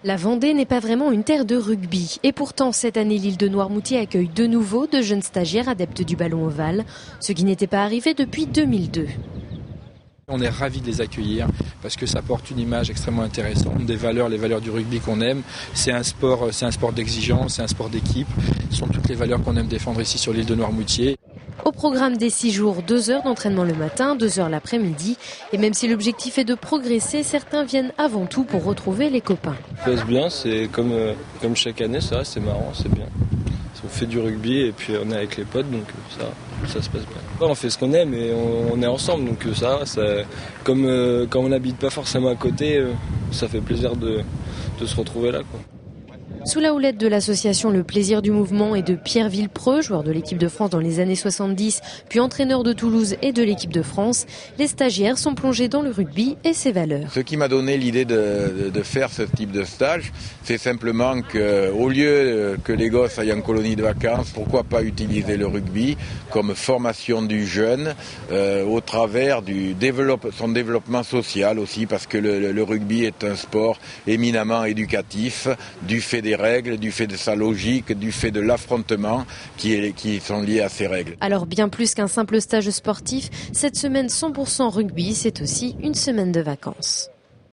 La Vendée n'est pas vraiment une terre de rugby. Et pourtant, cette année, l'île de Noirmoutier accueille de nouveau de jeunes stagiaires adeptes du ballon ovale, ce qui n'était pas arrivé depuis 2002. On est ravis de les accueillir parce que ça porte une image extrêmement intéressante, les valeurs du rugby qu'on aime. C'est un sport d'exigence, c'est un sport d'équipe. Ce sont toutes les valeurs qu'on aime défendre ici sur l'île de Noirmoutier. Au programme des 6 jours, 2 heures d'entraînement le matin, 2 heures l'après-midi. Et même si l'objectif est de progresser, certains viennent avant tout pour retrouver les copains. Ça passe bien, c'est comme chaque année, ça, c'est marrant, c'est bien. On fait du rugby et puis on est avec les potes, donc ça se passe bien. On fait ce qu'on aime et on est ensemble, donc ça comme quand on n'habite pas forcément à côté, ça fait plaisir de se retrouver là, quoi. Sous la houlette de l'association Le Plaisir du Mouvement et de Pierre Villepreux, joueur de l'équipe de France dans les années 70, puis entraîneur de Toulouse et de l'équipe de France, les stagiaires sont plongés dans le rugby et ses valeurs. Ce qui m'a donné l'idée de faire ce type de stage, c'est simplement qu'au lieu que les gosses aillent en colonie de vacances, pourquoi pas utiliser le rugby comme formation du jeune au travers son développement social aussi, parce que le rugby est un sport éminemment éducatif, du fait des règles, du fait de sa logique, du fait de l'affrontement qui sont liés à ces règles. Alors bien plus qu'un simple stage sportif, cette semaine 100% rugby, c'est aussi une semaine de vacances.